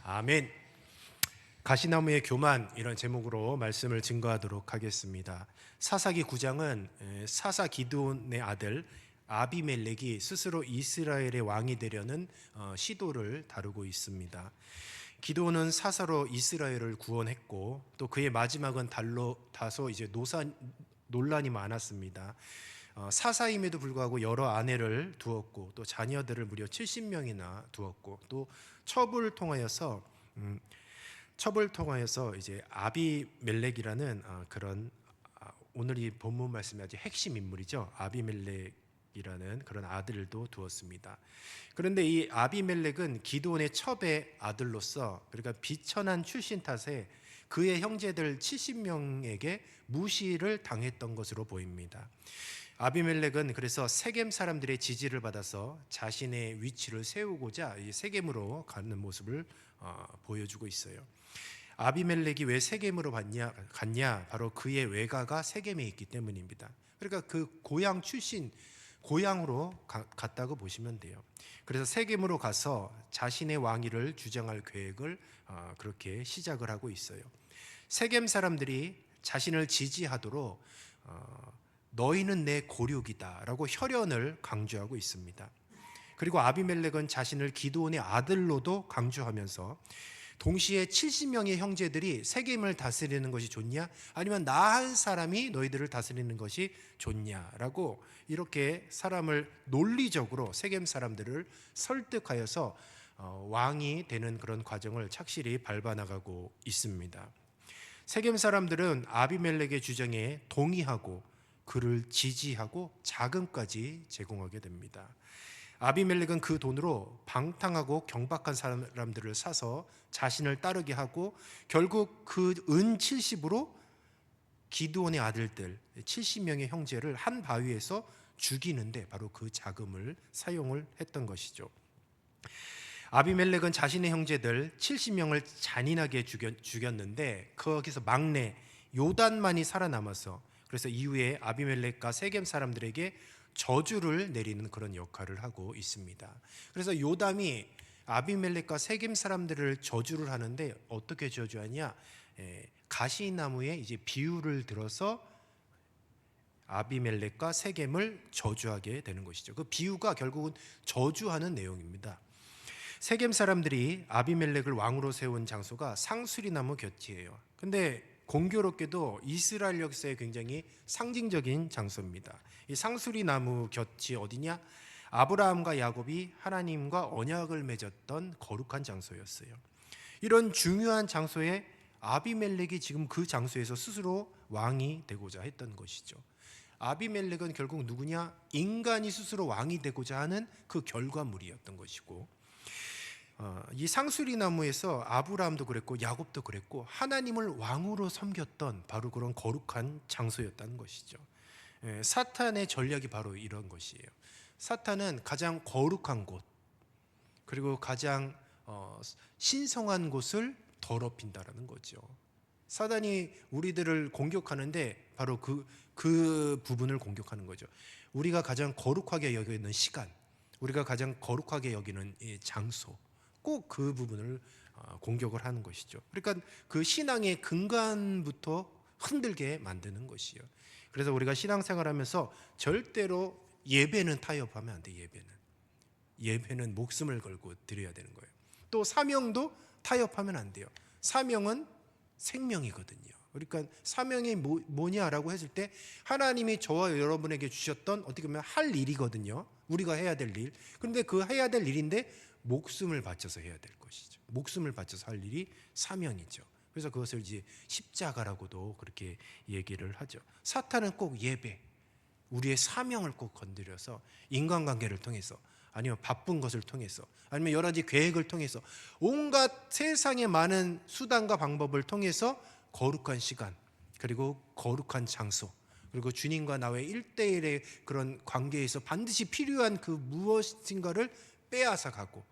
아멘. 가시나무의 교만, 이런 제목으로 말씀을 증거하도록 하겠습니다. 사사기 9장은 사사 기드온의 아들 아비멜렉이 스스로 이스라엘의 왕이 되려는 시도를 다루고 있습니다. 기드온은 사사로 이스라엘을 구원했고, 또 그의 마지막은 달로 다소 논란이 많았습니다. 사사임에도 불구하고 여러 아내를 두었고, 또 자녀들을 무려 70명이나 두었고, 또 첩을 통하여서 이제 아비멜렉이라는 그런 오늘 이 본문 말씀의 아주 핵심 인물이죠. 아비멜렉이라는 그런 아들도 두었습니다. 그런데 이 아비멜렉은 기드온의 첩의 아들로서, 그러니까 비천한 출신 탓에 그의 형제들 70명에게 무시를 당했던 것으로 보입니다. 아비멜렉은 그래서 세겜 사람들의 지지를 받아서 자신의 위치를 세우고자 이 세겜으로 가는 모습을 보여주고 있어요. 아비멜렉이 왜 세겜으로 갔냐? 바로 그의 외가가 세겜에 있기 때문입니다. 그러니까 그 고향으로 갔다고 보시면 돼요. 그래서 세겜으로 가서 자신의 왕위를 주장할 계획을 그렇게 시작을 하고 있어요. 세겜 사람들이 자신을 지지하도록 너희는 내 고륙이다 라고 혈연을 강조하고 있습니다. 그리고 아비멜렉은 자신을 기드온의 아들로도 강조하면서 동시에 70명의 형제들이 세겜을 다스리는 것이 좋냐, 아니면 나 한 사람이 너희들을 다스리는 것이 좋냐라고 이렇게 사람을 논리적으로 세겜 사람들을 설득하여서 왕이 되는 그런 과정을 착실히 밟아나가고 있습니다. 세겜 사람들은 아비멜렉의 주장에 동의하고 그를 지지하고 자금까지 제공하게 됩니다. 아비멜렉은 그 돈으로 방탕하고 경박한 사람들을 사서 자신을 따르게 하고, 결국 그 은 70으로 기드온의 아들들 70명의 형제를 한 바위에서 죽이는데 바로 그 자금을 사용을 했던 것이죠. 아비멜렉은 자신의 형제들 70명을 잔인하게 죽였는데 거기서 막내 요단만이 살아남아서, 그래서 이후에 아비멜렉과 세겜 사람들에게 저주를 내리는 그런 역할을 하고 있습니다. 그래서 요담이 아비멜렉과 세겜 사람들을 저주를 하는데 어떻게 저주하냐? 가시나무에 이제 비유를 들어서 아비멜렉과 세겜을 저주하게 되는 것이죠. 그 비유가 결국은 저주하는 내용입니다. 세겜 사람들이 아비멜렉을 왕으로 세운 장소가 상수리나무 곁이에요. 근데 공교롭게도 이스라엘 역사에 굉장히 상징적인 장소입니다. 이 상수리나무 곁이 어디냐? 아브라함과 야곱이 하나님과 언약을 맺었던 거룩한 장소였어요. 이런 중요한 장소에 아비멜렉이 지금 그 장소에서 스스로 왕이 되고자 했던 것이죠. 아비멜렉은 결국 누구냐? 인간이 스스로 왕이 되고자 하는 그 결과물이었던 것이고, 이 상수리 나무에서 아브라함도 그랬고 야곱도 그랬고 하나님을 왕으로 섬겼던 바로 그런 거룩한 장소였다는 것이죠. 사탄의 전략이 바로 이런 것이에요. 사탄은 가장 거룩한 곳, 그리고 가장 신성한 곳을 더럽힌다라는 거죠. 사단이 우리들을 공격하는데 바로 그 부분을 공격하는 거죠. 우리가 가장 거룩하게 여기는 시간, 우리가 가장 거룩하게 여기는 이 장소, 꼭 그 부분을 공격을 하는 것이죠. 그러니까 그 신앙의 근간부터 흔들게 만드는 것이요. 그래서 우리가 신앙생활하면서 절대로 예배는 타협하면 안 돼. 예배는 목숨을 걸고 드려야 되는 거예요. 또 사명도 타협하면 안 돼요. 사명은 생명이거든요. 그러니까 사명이 뭐냐라고 했을 때 하나님이 저와 여러분에게 주셨던 어떻게 보면 할 일이거든요. 우리가 해야 될 일. 그런데 그 해야 될 일인데 목숨을 바쳐서 해야 될 것이죠. 목숨을 바쳐서 할 일이 사명이죠. 그래서 그것을 이제 십자가라고도 그렇게 얘기를 하죠. 사탄은 꼭 예배, 우리의 사명을 꼭 건드려서 인간관계를 통해서, 아니면 바쁜 것을 통해서, 아니면 여러 가지 계획을 통해서, 온갖 세상의 많은 수단과 방법을 통해서 거룩한 시간, 그리고 거룩한 장소, 그리고 주님과 나의 1대1의 그런 관계에서 반드시 필요한 그 무엇인가를 빼앗아 가고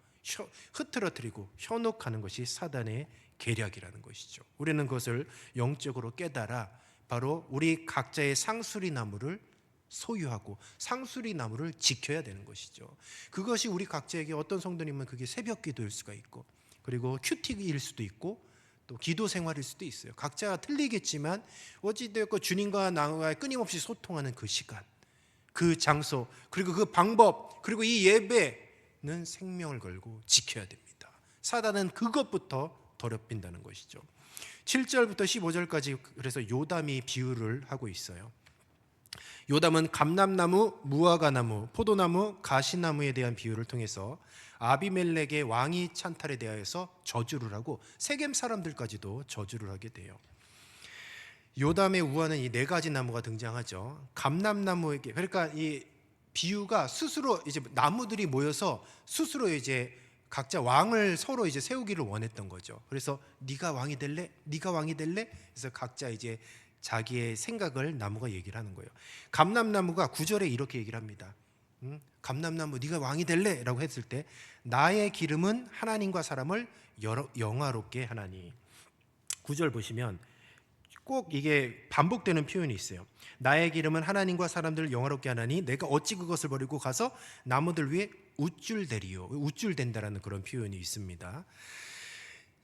흐트러뜨리고 현혹하는 것이 사단의 계략이라는 것이죠. 우리는 그것을 영적으로 깨달아 바로 우리 각자의 상수리 나무를 소유하고 상수리 나무를 지켜야 되는 것이죠. 그것이 우리 각자에게, 어떤 성도님은 그게 새벽 기도일 수가 있고, 그리고 큐티일 수도 있고 또 기도 생활일 수도 있어요. 각자 틀리겠지만 어찌되었고 주님과 나와의 끊임없이 소통하는 그 시간, 그 장소, 그리고 그 방법, 그리고 이 예배는 생명을 걸고 지켜야 됩니다. 사단은 그것부터 더럽힌다는 것이죠. 7절부터 15절까지 그래서 요담이 비유를 하고 있어요. 요담은 감람나무, 무화과나무, 포도나무, 가시나무에 대한 비유를 통해서 아비멜렉의 왕위 찬탈에 대하여서 저주를 하고 세겜 사람들까지도 저주를 하게 돼요. 요담의 우화는 이 네 가지 나무가 등장하죠. 감람나무에게, 그러니까 이 비유가 스스로 이제 나무들이 모여서 스스로 이제 각자 왕을 서로 이제 세우기를 원했던 거죠. 그래서 네가 왕이 될래? 네가 왕이 될래? 그래서 각자 이제 자기의 생각을 나무가 얘기를 하는 거예요. 감람나무가 9절에 이렇게 얘기를 합니다. 감람나무 네가 왕이 될래? 라고 했을 때 나의 기름은 하나님과 사람을 영화롭게 하나니. 9절 보시면 꼭 이게 반복되는 표현이 있어요. 나의 기름은 하나님과 사람들을 영화롭게 하나니 내가 어찌 그것을 버리고 가서 나무들 위에 우쭐대리요. 우쭐댄다라는 그런 표현이 있습니다.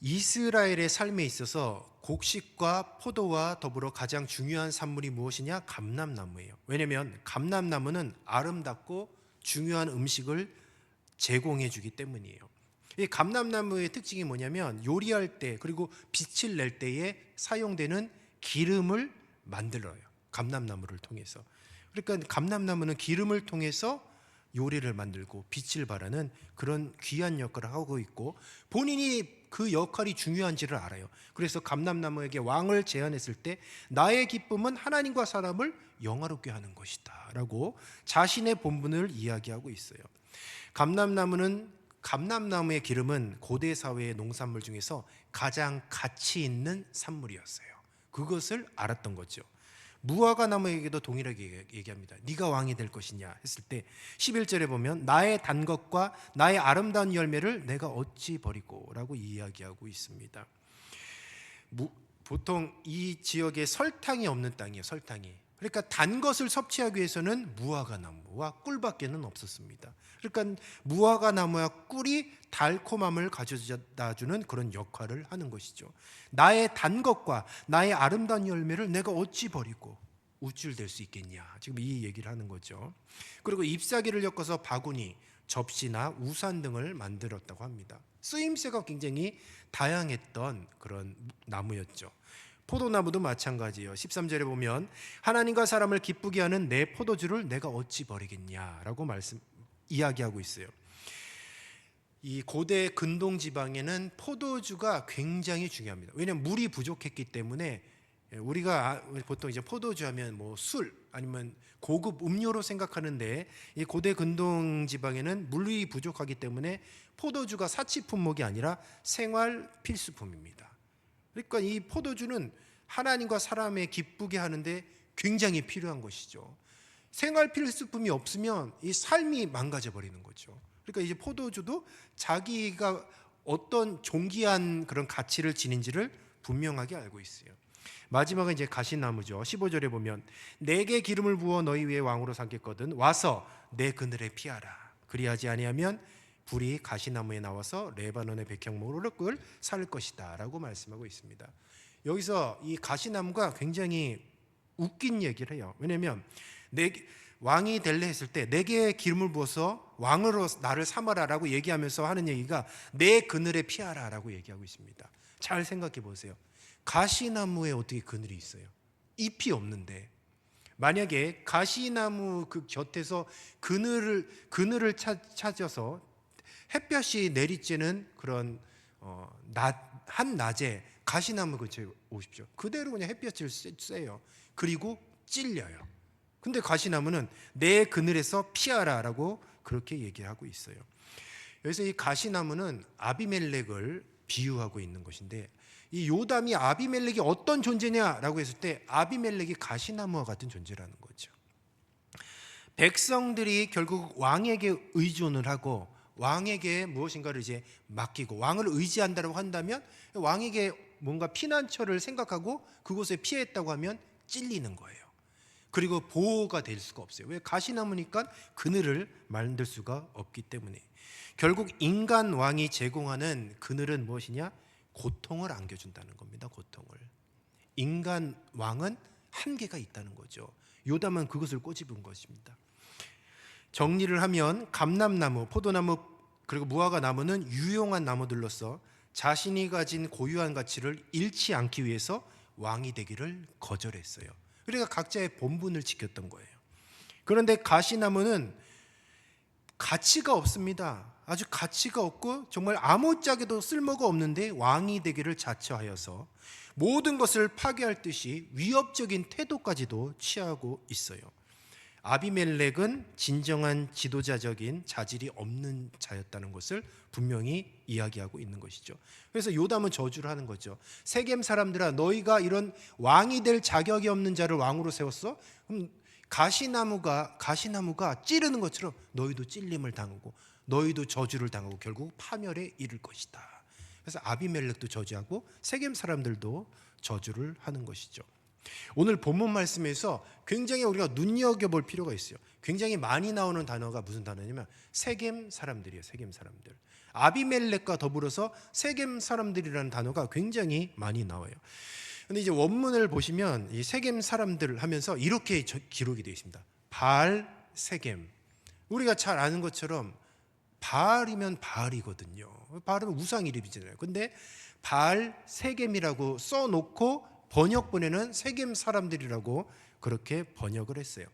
이스라엘의 삶에 있어서 곡식과 포도와 더불어 가장 중요한 산물이 무엇이냐? 감람나무예요. 왜냐하면 감람나무는 아름답고 중요한 음식을 제공해 주기 때문이에요. 이 감람나무의 특징이 뭐냐면 요리할 때 그리고 빛을 낼 때에 사용되는 기름을 만들어요. 감람나무를 통해서. 그러니까 감람나무는 기름을 통해서 요리를 만들고 빛을 발하는 그런 귀한 역할을 하고 있고 본인이 그 역할이 중요한지를 알아요. 그래서 감람나무에게 왕을 제안했을 때 나의 기쁨은 하나님과 사람을 영화롭게 하는 것이다 라고 자신의 본분을 이야기하고 있어요. 감람나무의 기름은 고대 사회의 농산물 중에서 가장 가치 있는 산물이었어요. 그것을 알았던 거죠. 무화과 나무에게도 동일하게 얘기합니다. 네가 왕이 될 것이냐 했을 때 11절에 보면 나의 단 것과 나의 아름다운 열매를 내가 어찌 버리고 라고 이야기하고 있습니다. 보통 이 지역에 설탕이 없는 땅이에요. 설탕이. 그러니까 단 것을 섭취하기 위해서는 무화과 나무와 꿀밖에는 없었습니다. 그러니까 무화과 나무와 꿀이 달콤함을 가져다 주는 그런 역할을 하는 것이죠. 나의 단 것과 나의 아름다운 열매를 내가 어찌 버리고 우쭐댈 수 있겠냐. 지금 이 얘기를 하는 거죠. 그리고 잎사귀를 엮어서 바구니, 접시나 우산 등을 만들었다고 합니다. 쓰임새가 굉장히 다양했던 그런 나무였죠. 포도나무도 마찬가지예요. 13절에 보면 하나님과 사람을 기쁘게 하는 내 포도주를 내가 어찌 버리겠냐라고 이야기하고 있어요. 이 고대 근동 지방에는 포도주가 굉장히 중요합니다. 왜냐하면 물이 부족했기 때문에 우리가 보통 이제 포도주 하면 뭐 술 아니면 고급 음료로 생각하는데 이 고대 근동 지방에는 물이 부족하기 때문에 포도주가 사치 품목이 아니라 생활 필수품입니다. 그러니까 이 포도주는 하나님과 사람의 기쁘게 하는데 굉장히 필요한 것이죠. 생활 필수품이 없으면 이 삶이 망가져 버리는 거죠. 그러니까 이제 포도주도 자기가 어떤 존귀한 그런 가치를 지닌지를 분명하게 알고 있어요. 마지막은 이제 가시나무죠. 15절에 보면 내게 기름을 부어 너희 위에 왕으로 삼겠거든 와서 내 그늘에 피하라. 그리하지 아니하면 불이 가시나무에 나와서 레바논의 백향목을 살 것이다 라고 말씀하고 있습니다. 여기서 이 가시나무가 굉장히 웃긴 얘기를 해요. 왜냐하면 왕이 될래 했을 때 내게 기름을 부어서 왕으로 나를 삼아라 라고 얘기하면서 하는 얘기가 내 그늘에 피하라 라고 얘기하고 있습니다. 잘 생각해 보세요. 가시나무에 어떻게 그늘이 있어요? 잎이 없는데 만약에 가시나무 그 곁에서 그늘을 찾아서 햇볕이 내리쬐는 그런 한낮에 가시나무 근처에 오십시오. 그대로 그냥 햇볕을 쐬요. 그리고 찔려요. 근데 가시나무는 내 그늘에서 피하라라고 그렇게 얘기하고 있어요. 여기서 이 가시나무는 아비멜렉을 비유하고 있는 것인데 이 요담이 아비멜렉이 어떤 존재냐라고 했을 때 아비멜렉이 가시나무와 같은 존재라는 거죠. 백성들이 결국 왕에게 의존을 하고 왕에게 무엇인가를 이제 맡기고 왕을 의지한다고 한다면 왕에게 뭔가 피난처를 생각하고 그곳에 피했다고 하면 찔리는 거예요. 그리고 보호가 될 수가 없어요. 왜? 가시나무니까 그늘을 만들 수가 없기 때문에. 결국 인간 왕이 제공하는 그늘은 무엇이냐? 고통을 안겨준다는 겁니다. 고통을. 인간 왕은 한계가 있다는 거죠. 요담은 그것을 꼬집은 것입니다. 정리를 하면 감람나무, 포도나무 그리고 무화과 나무는 유용한 나무들로서 자신이 가진 고유한 가치를 잃지 않기 위해서 왕이 되기를 거절했어요. 그러니까 각자의 본분을 지켰던 거예요. 그런데 가시나무는 가치가 없습니다. 아주 가치가 없고 정말 아무짝에도 쓸모가 없는데 왕이 되기를 자처하여서 모든 것을 파괴할 듯이 위협적인 태도까지도 취하고 있어요. 아비멜렉은 진정한 지도자적인 자질이 없는 자였다는 것을 분명히 이야기하고 있는 것이죠. 그래서 요담은 저주를 하는 거죠. 세겜 사람들아, 너희가 이런 왕이 될 자격이 없는 자를 왕으로 세웠어? 그럼 가시나무가 찌르는 것처럼 너희도 찔림을 당하고 너희도 저주를 당하고 결국 파멸에 이를 것이다. 그래서 아비멜렉도 저주하고 세겜 사람들도 저주를 하는 것이죠. 오늘 본문 말씀에서 굉장히 우리가 눈여겨볼 필요가 있어요. 굉장히 많이 나오는 단어가 무슨 단어냐면 세겜 사람들이에요. 세겜 사람들. 아비멜렉과 더불어서 세겜 사람들이라는 단어가 굉장히 많이 나와요. 근데 이제 원문을 보시면 이 세겜 사람들 하면서 이렇게 기록이 되어 있습니다. 바알 세겜. 우리가 잘 아는 것처럼 바알이면 바알이거든요. 바알은 우상 이름이잖아요. 근데 바알 세겜이라고 써놓고 번역본에는 세겜 사람들이라고 그렇게 번역을 했어요.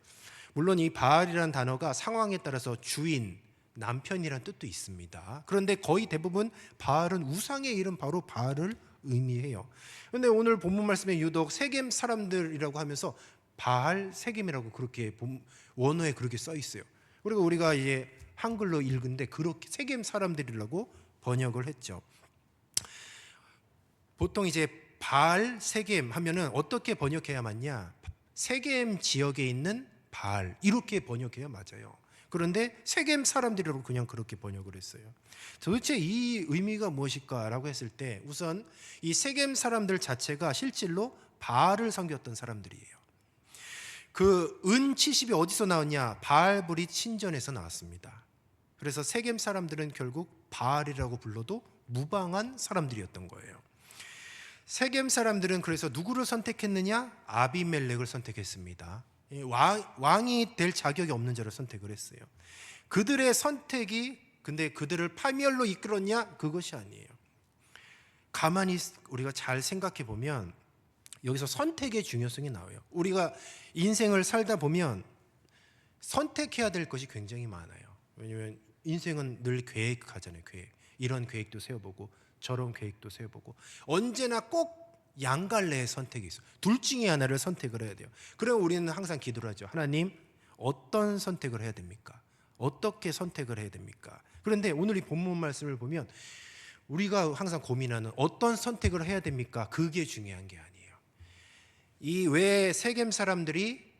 물론 이 바알이라는 단어가 상황에 따라서 주인, 남편이라는 뜻도 있습니다. 그런데 거의 대부분 바알은 우상의 이름 바로 바알을 의미해요. 그런데 오늘 본문 말씀에 유독 세겜 사람들이라고 하면서 바알 세겜이라고 그렇게 원어에 그렇게 써 있어요. 그리고 우리가 이제 한글로 읽은데 그렇게 세겜 사람들이라고 번역을 했죠. 보통 이제 바알 세겜 하면은 어떻게 번역해야 맞냐? 세겜 지역에 있는 바알 이렇게 번역해야 맞아요. 그런데 세겜 사람들이라고 그냥 그렇게 번역을 했어요. 도대체 이 의미가 무엇일까라고 했을 때 우선 이 세겜 사람들 자체가 실질로 바알을 섬겼던 사람들이에요. 그 은 70이 어디서 나왔냐? 바알브릿 신전에서 나왔습니다. 그래서 세겜 사람들은 결국 바알이라고 불러도 무방한 사람들이었던 거예요. 세겜 사람들은 그래서 누구를 선택했느냐? 아비멜렉을 선택했습니다. 왕이 될 자격이 없는 자를 선택을 했어요. 그들의 선택이 근데 그들을 파멸로 이끌었냐? 그것이 아니에요. 가만히 우리가 잘 생각해 보면 여기서 선택의 중요성이 나와요. 우리가 인생을 살다 보면 선택해야 될 것이 굉장히 많아요. 왜냐하면 인생은 늘 계획하잖아요. 계획. 이런 계획도 세워보고 저런 계획도 세워보고 언제나 꼭 양갈래의 선택이 있어요. 둘 중에 하나를 선택을 해야 돼요. 그럼 우리는 항상 기도를 하죠. 하나님, 어떤 선택을 해야 됩니까? 어떻게 선택을 해야 됩니까? 그런데 오늘 이 본문 말씀을 보면 우리가 항상 고민하는 어떤 선택을 해야 됩니까? 그게 중요한 게 아니에요. 이 왜 세겜 사람들이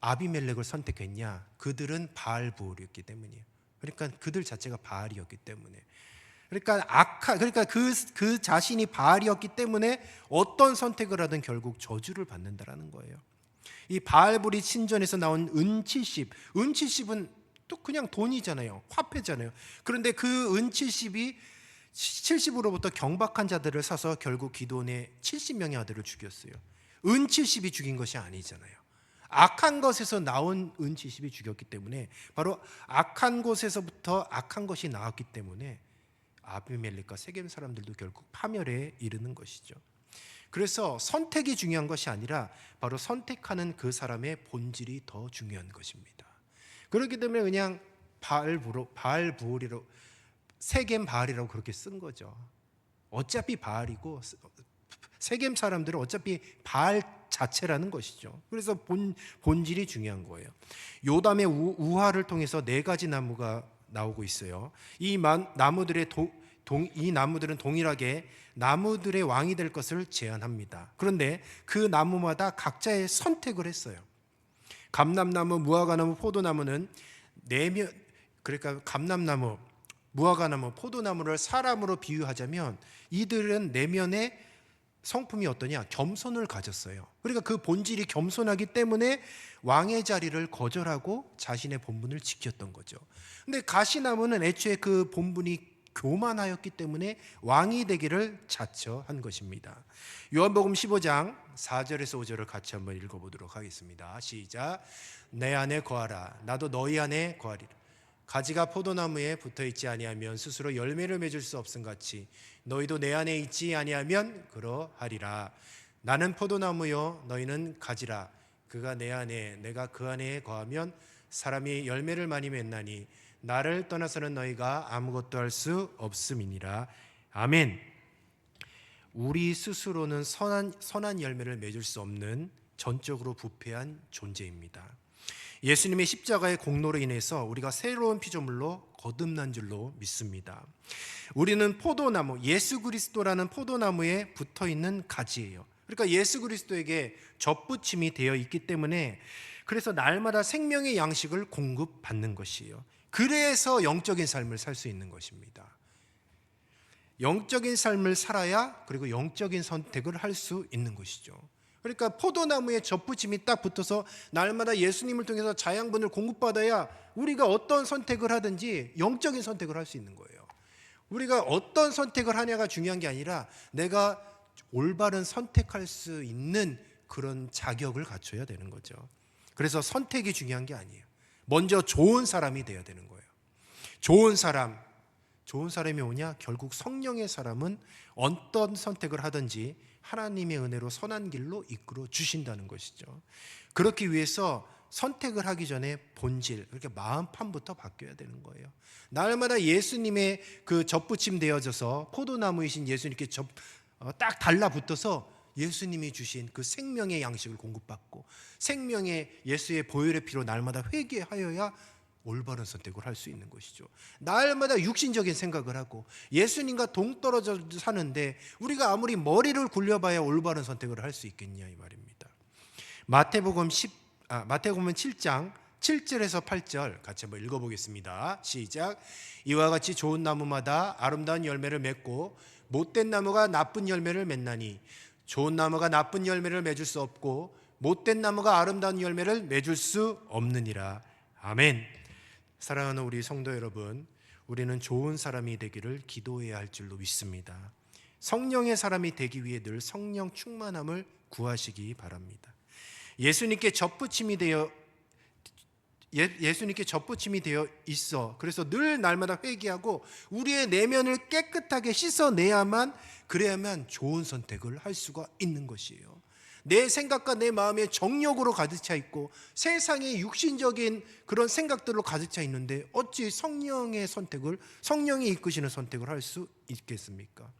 아비멜렉을 선택했냐? 그들은 바알부올이었기 때문이에요. 그러니까 그들 자체가 바알이었기 때문에. 그러니까 그 자신이 바알이었기 때문에 어떤 선택을 하든 결국 저주를 받는다라는 거예요. 이 바알브릿 신전에서 나온 은 70, 은 70은 또 그냥 돈이잖아요. 화폐잖아요. 그런데 그 은 70이 70으로부터 경박한 자들을 사서 결국 기드온의 70명의 아들을 죽였어요. 은 70이 죽인 것이 아니잖아요. 악한 것에서 나온 은 70이 죽였기 때문에 바로 악한 곳에서부터 악한 것이 나왔기 때문에 아비멜렉과 세겜 사람들도 결국 파멸에 이르는 것이죠. 그래서 선택이 중요한 것이 아니라 바로 선택하는 그 사람의 본질이 더 중요한 것입니다. 그렇기 때문에 그냥 바알부올이라고 세겜 바알이라고 그렇게 쓴 거죠. 어차피 바알이고 세겜 사람들은 어차피 바알 자체라는 것이죠. 그래서 본질이 중요한 거예요. 요담의 우화를 통해서 4가지 나무가 나오고 있어요. 이 나무들은 동일하게 나무들의 왕이 될 것을 제안합니다. 그런데 그 나무마다 각자의 선택을 했어요. 감람나무, 무화과나무, 포도나무는 그러니까 감람나무, 무화과나무, 포도나무를 사람으로 비유하자면 이들은 내면에 성품이 어떠냐? 겸손을 가졌어요. 그러니까 그 본질이 겸손하기 때문에 왕의 자리를 거절하고 자신의 본분을 지켰던 거죠. 근데 가시나무는 애초에 그 본분이 교만하였기 때문에 왕이 되기를 자처한 것입니다. 요한복음 15장 4절에서 5절을 같이 한번 읽어보도록 하겠습니다. 시작. 내 안에 거하라. 나도 너희 안에 거하리라. 가지가 포도나무에 붙어있지 아니하면 스스로 열매를 맺을 수 없음같이 너희도 내 안에 있지 아니하면 그러하리라. 나는 포도나무요 너희는 가지라. 그가 내 안에 내가 그 안에 거하면 사람이 열매를 많이 맺나니 나를 떠나서는 너희가 아무것도 할 수 없음이니라. 아멘. 우리 스스로는 선한 열매를 맺을 수 없는 전적으로 부패한 존재입니다. 예수님의 십자가의 공로로 인해서 우리가 새로운 피조물로 거듭난 줄로 믿습니다. 우리는 포도나무, 예수 그리스도라는 포도나무에 붙어있는 가지예요. 그러니까 예수 그리스도에게 접붙임이 되어 있기 때문에 그래서 날마다 생명의 양식을 공급받는 것이에요. 그래서 영적인 삶을 살 수 있는 것입니다. 영적인 삶을 살아야 그리고 영적인 선택을 할 수 있는 것이죠. 그러니까 포도나무에 접붙임이 딱 붙어서 날마다 예수님을 통해서 자양분을 공급받아야 우리가 어떤 선택을 하든지 영적인 선택을 할 수 있는 거예요. 우리가 어떤 선택을 하냐가 중요한 게 아니라 내가 올바른 선택할 수 있는 그런 자격을 갖춰야 되는 거죠. 그래서 선택이 중요한 게 아니에요. 먼저 좋은 사람이 돼야 되는 거예요. 좋은 사람이 뭐냐? 결국 성령의 사람은 어떤 선택을 하든지 하나님의 은혜로 선한 길로 이끌어 주신다는 것이죠. 그렇기 위해서 선택을 하기 전에 본질, 그렇게 마음판부터 바뀌어야 되는 거예요. 날마다 예수님의 그 접붙임 되어져서 포도나무이신 예수님께 딱 달라붙어서 예수님이 주신 그 생명의 양식을 공급받고 생명의 예수의 보혈의 피로 날마다 회개하여야 올바른 선택을 할 수 있는 것이죠. 날마다 육신적인 생각을 하고 예수님과 동떨어져 사는데 우리가 아무리 머리를 굴려봐야 올바른 선택을 할 수 있겠냐 이 말입니다. 마태복음 7장 7절에서 8절 같이 한번 읽어보겠습니다. 시작. 이와 같이 좋은 나무마다 아름다운 열매를 맺고 못된 나무가 나쁜 열매를 맺나니 좋은 나무가 나쁜 열매를 맺을 수 없고 못된 나무가 아름다운 열매를 맺을 수 없느니라. 아멘. 사랑하는 우리 성도 여러분, 우리는 좋은 사람이 되기를 기도해야 할 줄로 믿습니다. 성령의 사람이 되기 위해 늘 성령 충만함을 구하시기 바랍니다. 예수님께 접붙임이 되어 있어. 그래서 늘 날마다 회개하고 우리의 내면을 깨끗하게 씻어내야만 그래야만 좋은 선택을 할 수가 있는 것이에요. 내 생각과 내 마음에 정욕으로 가득 차 있고 세상의 육신적인 그런 생각들로 가득 차 있는데 어찌 성령의 선택을, 성령이 이끄시는 선택을 할 수 있겠습니까?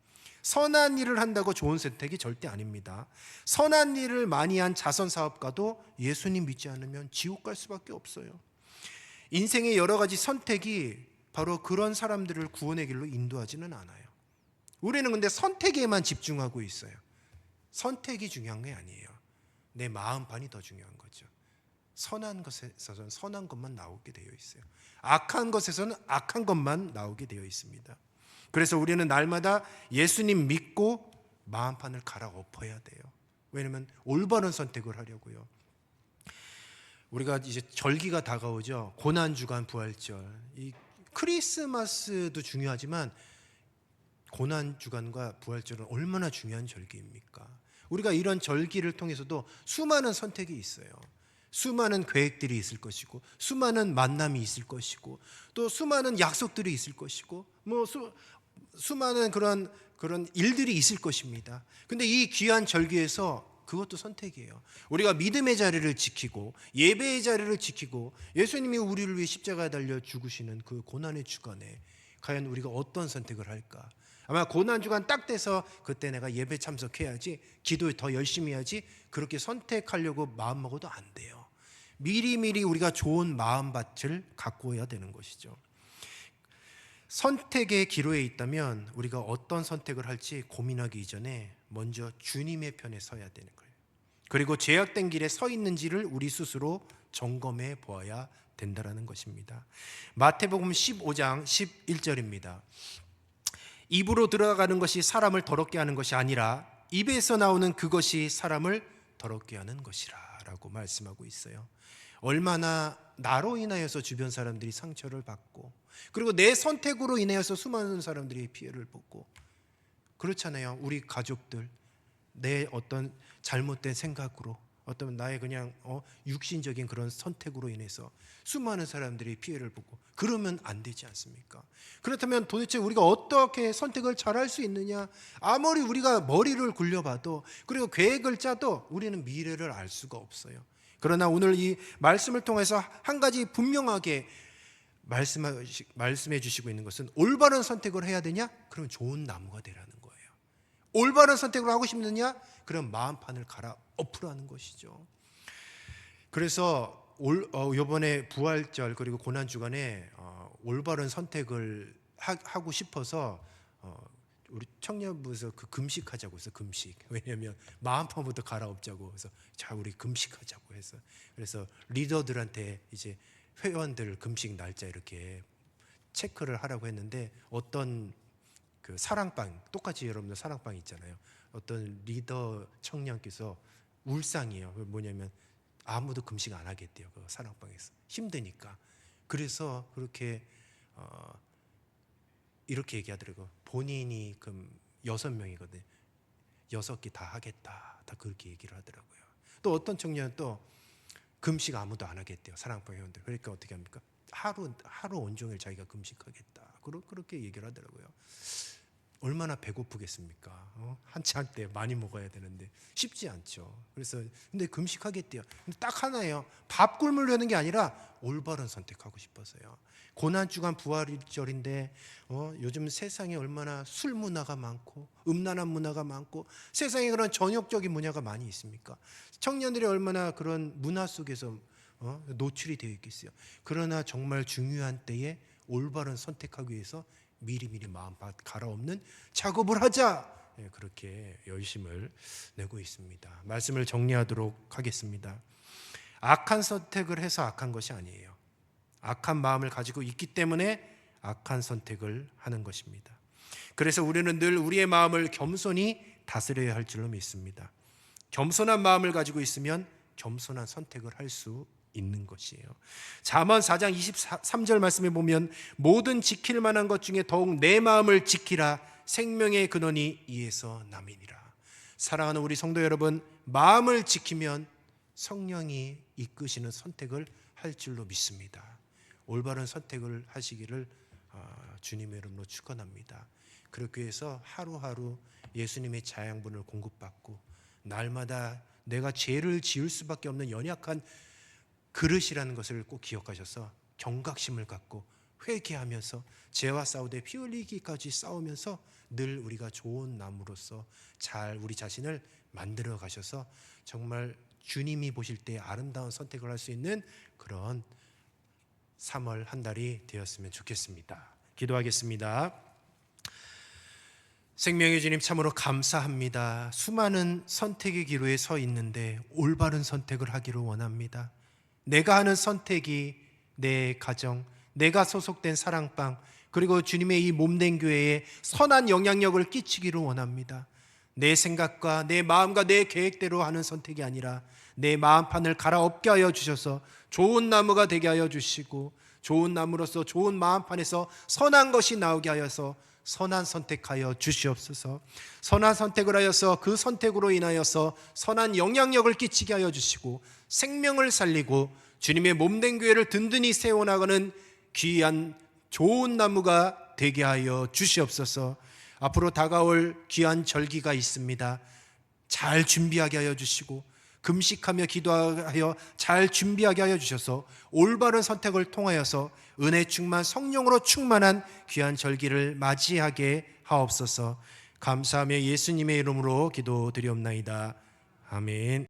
선한 일을 한다고 좋은 선택이 절대 아닙니다. 선한 일을 많이 한 자선사업가도 예수님 믿지 않으면 지옥 갈 수밖에 없어요. 인생의 여러 가지 선택이 바로 그런 사람들을 구원의 길로 인도하지는 않아요. 우리는 근데 선택에만 집중하고 있어요. 선택이 중요한 게 아니에요. 내 마음판이 더 중요한 거죠. 선한 것에서는 선한 것만 나오게 되어 있어요. 악한 것에서는 악한 것만 나오게 되어 있습니다. 그래서 우리는 날마다 예수님 믿고 마음판을 갈아엎어야 돼요. 왜냐하면 올바른 선택을 하려고요. 우리가 이제 절기가 다가오죠. 고난주간 부활절. 이 크리스마스도 중요하지만 고난주간과 부활절은 얼마나 중요한 절기입니까? 우리가 이런 절기를 통해서도 수많은 선택이 있어요. 수많은 계획들이 있을 것이고 수많은 만남이 있을 것이고 또 수많은 약속들이 있을 것이고 수많은 그런 일들이 있을 것입니다. 근데 이 귀한 절기에서 그것도 선택이에요. 우리가 믿음의 자리를 지키고 예배의 자리를 지키고 예수님이 우리를 위해 십자가에 달려 죽으시는 그 고난의 주간에 과연 우리가 어떤 선택을 할까? 아마 고난주간 딱 돼서 그때 내가 예배 참석해야지, 기도 더 열심히 해야지, 그렇게 선택하려고 마음먹어도 안 돼요. 미리미리 우리가 좋은 마음밭을 가꾸어야 되는 것이죠. 선택의 기로에 있다면 우리가 어떤 선택을 할지 고민하기 이전에 먼저 주님의 편에 서야 되는 거예요. 그리고 죄악된 길에 서 있는지를 우리 스스로 점검해 보아야 된다는 것입니다. 마태복음 15장 11절입니다. 입으로 들어가는 것이 사람을 더럽게 하는 것이 아니라 입에서 나오는 그것이 사람을 더럽게 하는 것이라 라고 말씀하고 있어요. 얼마나 나로 인하여서 주변 사람들이 상처를 받고, 그리고 내 선택으로 인하여서 수많은 사람들이 피해를 보고, 그렇잖아요. 우리 가족들, 내 어떤 잘못된 생각으로, 어떤 나의 그냥 육신적인 그런 선택으로 인해서 수많은 사람들이 피해를 보고, 그러면 안 되지 않습니까? 그렇다면 도대체 우리가 어떻게 선택을 잘할 수 있느냐? 아무리 우리가 머리를 굴려봐도, 그리고 계획을 짜도 우리는 미래를 알 수가 없어요. 그러나 오늘 이 말씀을 통해서 한 가지 분명하게 말씀해 주시고 있는 것은, 올바른 선택을 해야 되냐? 그럼 좋은 나무가 되라는 거예요. 올바른 선택을 하고 싶느냐? 그럼 마음판을 갈아 엎으라는 것이죠. 그래서 이번에 부활절 그리고 고난주간에 올바른 선택을 하고 싶어서 우리 청년부에서 그 금식하자고 해서, 금식. 왜냐하면 마음판부터 갈아엎자고 해서, 자 우리 금식하자고 해서, 그래서 리더들한테 이제 회원들 금식 날짜 이렇게 체크를 하라고 했는데, 어떤 그 사랑방, 똑같이 여러분들 사랑방 있잖아요. 어떤 리더 청년께서 울상이에요. 뭐냐면 아무도 금식 안 하겠대요. 그 사랑방에서 힘드니까. 그래서 그렇게 이렇게 얘기하더라고요. 본인이 그럼 6명이거든요. 6개 다 하겠다. 다 그렇게 얘기를 하더라고요. 또 어떤 청년은 또 금식 아무도 안 하겠대요. 사랑방 회원들. 그러니까 어떻게 합니까? 하루 온종일 자기가 금식하겠다. 그렇게 얘기를 하더라고요. 얼마나 배고프겠습니까? 한창 때 많이 먹어야 되는데 쉽지 않죠. 그래서 근데 금식하겠대요. 근데 딱 하나예요. 밥 굶으려는 게 아니라 올바른 선택하고 싶어서요. 고난주간 부활절인데 요즘 세상에 얼마나 술 문화가 많고 음란한 문화가 많고 세상에 그런 전욕적인 문화가 많이 있습니까? 청년들이 얼마나 그런 문화 속에서 노출이 되어 있겠어요. 그러나 정말 중요한 때에 올바른 선택하기 위해서 미리미리 마음 갈아엎는 작업을 하자, 그렇게 열심을 내고 있습니다. 말씀을 정리하도록 하겠습니다. 악한 선택을 해서 악한 것이 아니에요. 악한 마음을 가지고 있기 때문에 악한 선택을 하는 것입니다. 그래서 우리는 늘 우리의 마음을 겸손히 다스려야 할 줄로 믿습니다. 겸손한 마음을 가지고 있으면 겸손한 선택을 할 수 있는 것이에요. 잠언 4장 23절 말씀에 보면, 모든 지킬 만한 것 중에 더욱 내 마음을 지키라. 생명의 근원이 이에서 남이니라. 사랑하는 우리 성도 여러분, 마음을 지키면 성령이 이끄시는 선택을 할 줄로 믿습니다. 올바른 선택을 하시기를 주님의 이름으로 축원합니다. 그렇게 해서 하루하루 예수님의 자양분을 공급받고, 날마다 내가 죄를 지을 수밖에 없는 연약한 그릇이라는 것을 꼭 기억하셔서 경각심을 갖고 회개하면서 죄와 싸우되 피 흘리기까지 싸우면서 늘 우리가 좋은 나무로서 잘 우리 자신을 만들어 가셔서 정말 주님이 보실 때 아름다운 선택을 할 수 있는 그런 3월 한 달이 되었으면 좋겠습니다. 기도하겠습니다. 생명의 주님, 참으로 감사합니다. 수많은 선택의 기로에 서 있는데 올바른 선택을 하기를 원합니다. 내가 하는 선택이 내 가정, 내가 소속된 사랑방, 그리고 주님의 이 몸된 교회에 선한 영향력을 끼치기를 원합니다. 내 생각과 내 마음과 내 계획대로 하는 선택이 아니라 내 마음판을 갈아엎게 하여 주셔서 좋은 나무가 되게 하여 주시고, 좋은 나무로서 좋은 마음판에서 선한 것이 나오게 하여서 선한 선택하여 주시옵소서. 선한 선택을 하여서 그 선택으로 인하여서 선한 영향력을 끼치게 하여 주시고, 생명을 살리고 주님의 몸된 교회를 든든히 세워나가는 귀한 좋은 나무가 되게 하여 주시옵소서. 앞으로 다가올 귀한 절기가 있습니다. 잘 준비하게 하여 주시고, 금식하며 기도하여 잘 준비하게 하여 주셔서 올바른 선택을 통하여서 은혜 충만 성령으로 충만한 귀한 절기를 맞이하게 하옵소서. 감사하며 예수님의 이름으로 기도드리옵나이다. 아멘.